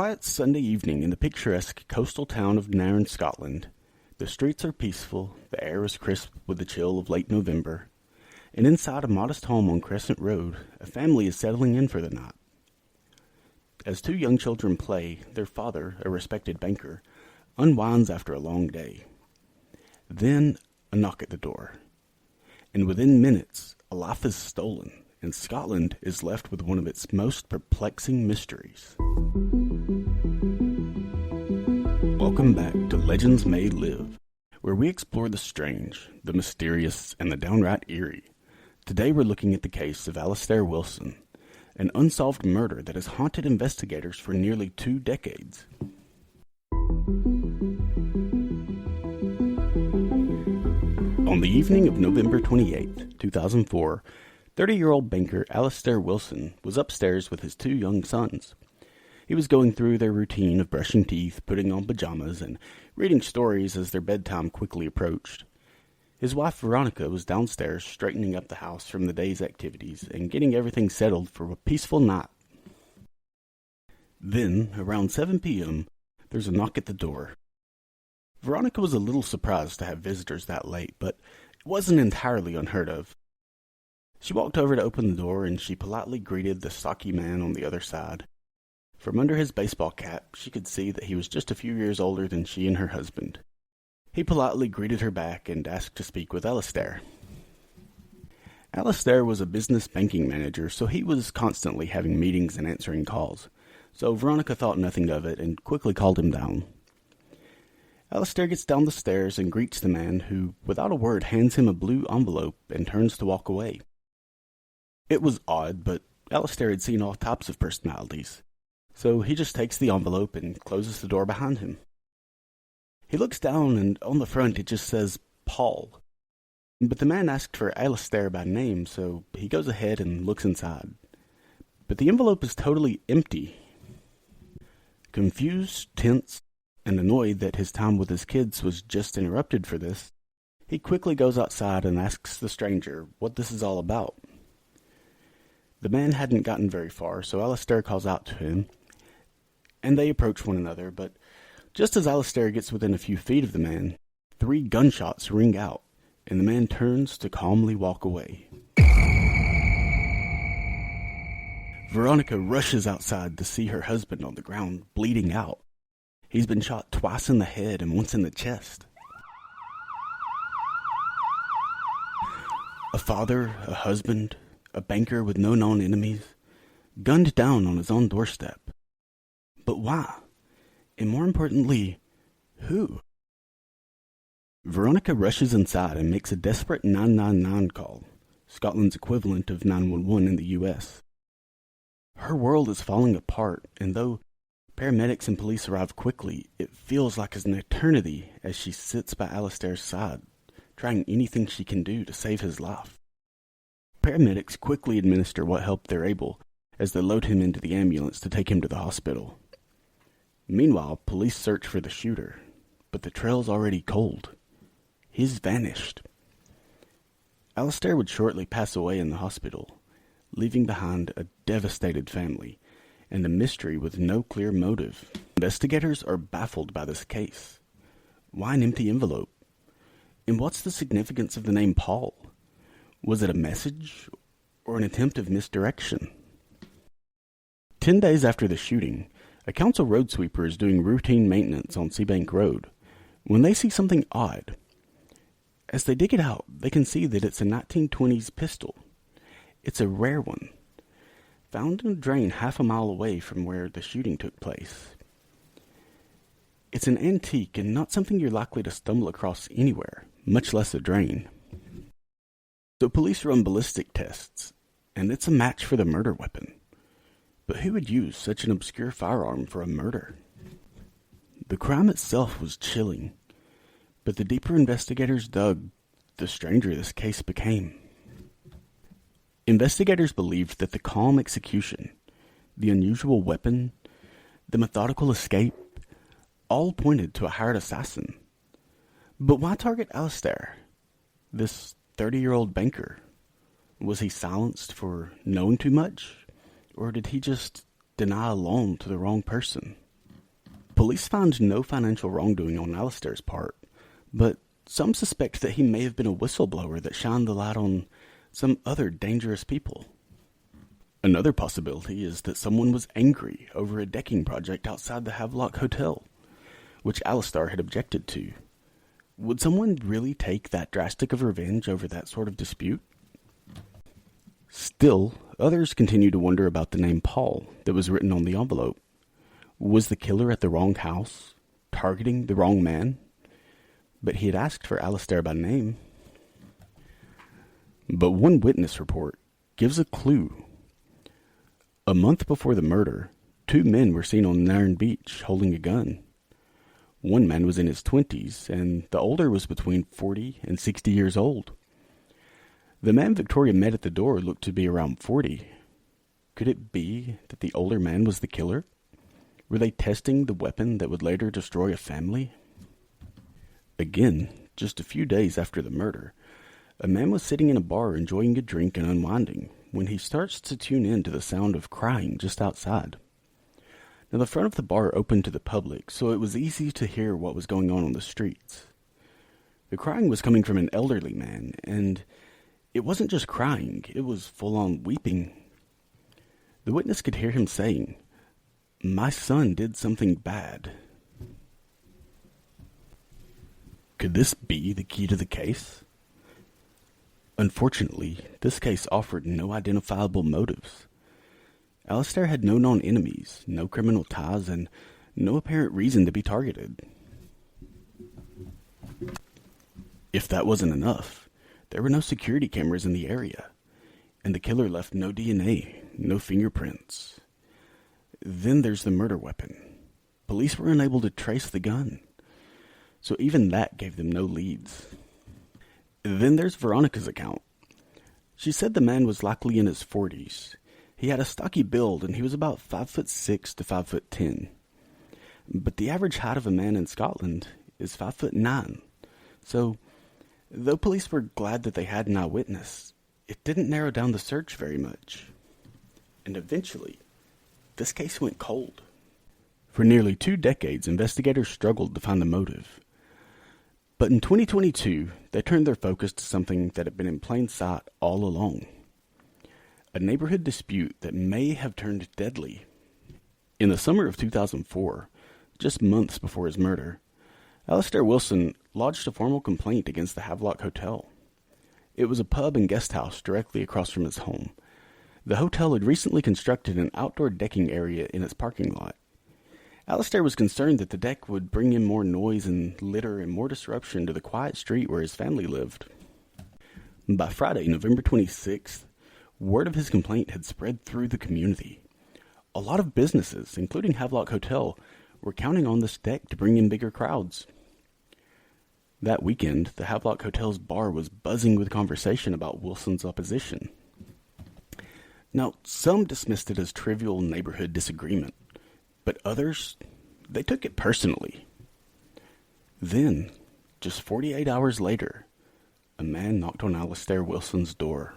quiet Sunday evening in the picturesque coastal town of Nairn, Scotland. The streets are peaceful, the air is crisp with the chill of late November, and inside a modest home on Crescent Road, a family is settling in for the night. As two young children play, their father, a respected banker, unwinds after a long day. Then a knock at the door, and within minutes a life is stolen, and Scotland is left with one of its most perplexing mysteries. Welcome back to Legends May Live, where we explore the strange, the mysterious, and the downright eerie. Today we're looking at the case of Alistair Wilson, an unsolved murder that has haunted investigators for nearly 2 decades. On the evening of November 28, 2004, 30-year-old banker Alistair Wilson was upstairs with his 2 young sons. He was going through their routine of brushing teeth, putting on pajamas, and reading stories as their bedtime quickly approached. His wife Veronica was downstairs straightening up the house from the day's activities and getting everything settled for a peaceful night. Then, around 7 p.m., there's a knock at the door. Veronica was a little surprised to have visitors that late, but it wasn't entirely unheard of. She walked over to open the door and she politely greeted the stocky man on the other side. From under his baseball cap, she could see that he was just a few years older than she and her husband. He politely greeted her back and asked to speak with Alistair. Alistair was a business banking manager, so he was constantly having meetings and answering calls. So Veronica thought nothing of it and quickly called him down. Alistair gets down the stairs and greets the man who, without a word, hands him a blue envelope and turns to walk away. It was odd, but Alistair had seen all types of personalities, so he just takes the envelope and closes the door behind him. He looks down and on the front it just says Paul. But the man asked for Alistair by name, so he goes ahead and looks inside. But the envelope is totally empty. Confused, tense, and annoyed that his time with his kids was just interrupted for this, he quickly goes outside and asks the stranger what this is all about. The man hadn't gotten very far, so Alistair calls out to him, and they approach one another, but just as Alistair gets within a few feet of the man, 3 gunshots ring out, and the man turns to calmly walk away. Veronica rushes outside to see her husband on the ground, bleeding out. He's been shot twice in the head and once in the chest. A father, a husband, a banker with no known enemies, gunned down on his own doorstep. But why? And more importantly, who? Veronica rushes inside and makes a desperate 999 call, Scotland's equivalent of 911 in the U.S. Her world is falling apart, and though paramedics and police arrive quickly, it feels like an eternity as she sits by Alistair's side, trying anything she can do to save his life. Paramedics quickly administer what help they're able as they load him into the ambulance to take him to the hospital. Meanwhile, police search for the shooter, but the trail's already cold. He's vanished. Alistair would shortly pass away in the hospital, leaving behind a devastated family and a mystery with no clear motive. Investigators are baffled by this case. Why an empty envelope? And what's the significance of the name Paul? Was it a message or an attempt of misdirection? 10 days after the shooting, a council road sweeper is doing routine maintenance on Seabank Road when they see something odd. As they dig it out, they can see that it's a 1920s pistol. It's a rare one, found in a drain half a mile away from where the shooting took place. It's an antique and not something you're likely to stumble across anywhere, much less a drain. So police run ballistic tests, and it's a match for the murder weapon. But who would use such an obscure firearm for a murder? The crime itself was chilling, but the deeper investigators dug, the stranger this case became. Investigators believed that the calm execution, the unusual weapon, the methodical escape, all pointed to a hired assassin. But why target Alistair, this 30-year-old banker? Was he silenced for knowing too much? Or did he just deny a loan to the wrong person? Police found no financial wrongdoing on Alistair's part, but some suspect that he may have been a whistleblower that shined the light on some other dangerous people. Another possibility is that someone was angry over a decking project outside the Havelock Hotel, which Alistair had objected to. Would someone really take that drastic of revenge over that sort of dispute? Still, others continue to wonder about the name Paul that was written on the envelope. Was the killer at the wrong house, targeting the wrong man? But he had asked for Alistair by name. But one witness report gives a clue. A month before the murder, 2 men were seen on Nairn Beach holding a gun. One man was in his 20s, and the older was between 40 and 60 years old. The man Victoria met at the door looked to be around 40. Could it be that the older man was the killer? Were they testing the weapon that would later destroy a family? Again, just a few days after the murder, a man was sitting in a bar enjoying a drink and unwinding when he starts to tune in to the sound of crying just outside. Now, the front of the bar opened to the public, so it was easy to hear what was going on the streets. The crying was coming from an elderly man, and it wasn't just crying, it was full-on weeping. The witness could hear him saying, "My son did something bad." Could this be the key to the case? Unfortunately, this case offered no identifiable motives. Alistair had no known enemies, no criminal ties, and no apparent reason to be targeted. If that wasn't enough, there were no security cameras in the area, and the killer left no DNA, no fingerprints. Then there's the murder weapon. Police were unable to trace the gun, so even that gave them no leads. Then there's Veronica's account. She said the man was likely in his 40s. He had a stocky build, and he was about 5'6" to 5'10". But the average height of a man in Scotland is 5'9". So, though police were glad that they had an eyewitness, it didn't narrow down the search very much. And eventually, this case went cold. For nearly 2 decades, investigators struggled to find the motive. But in 2022, they turned their focus to something that had been in plain sight all along. A neighborhood dispute that may have turned deadly. In the summer of 2004, just months before his murder, Alistair Wilson lodged a formal complaint against the Havelock Hotel. It was a pub and guest house directly across from his home. The hotel had recently constructed an outdoor decking area in its parking lot. Alistair was concerned that the deck would bring in more noise and litter and more disruption to the quiet street where his family lived. By Friday, November 26th, word of his complaint had spread through the community. A lot of businesses, including Havelock Hotel, were counting on this deck to bring in bigger crowds. That weekend, the Havelock Hotel's bar was buzzing with conversation about Wilson's opposition. Now, some dismissed it as trivial neighborhood disagreement, but others, they took it personally. Then, just 48 hours later, a man knocked on Alistair Wilson's door.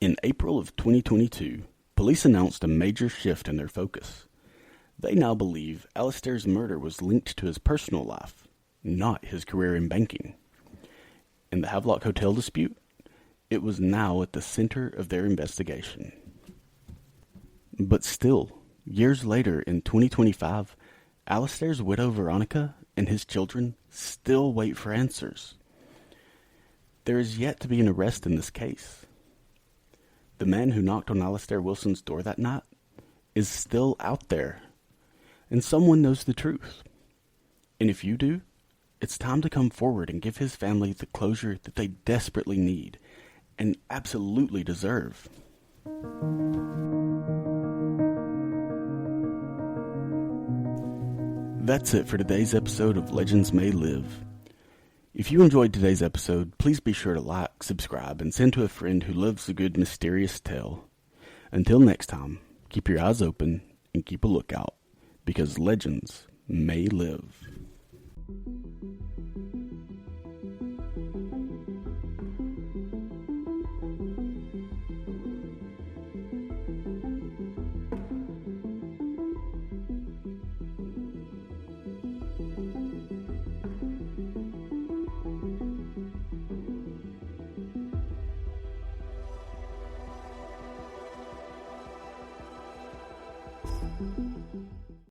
In April of 2022, police announced a major shift in their focus. They now believe Alistair's murder was linked to his personal life, not his career in banking. In the Havelock Hotel dispute, it was now at the center of their investigation. But still, years later in 2025, Alistair's widow Veronica and his children still wait for answers. There is yet to be an arrest in this case. The man who knocked on Alistair Wilson's door that night is still out there, and someone knows the truth. And if you do, it's time to come forward and give his family the closure that they desperately need and absolutely deserve. That's it for today's episode of Legends May Live. If you enjoyed today's episode, please be sure to like, subscribe, and send to a friend who loves a good mysterious tale. Until next time, keep your eyes open and keep a lookout, because legends may live.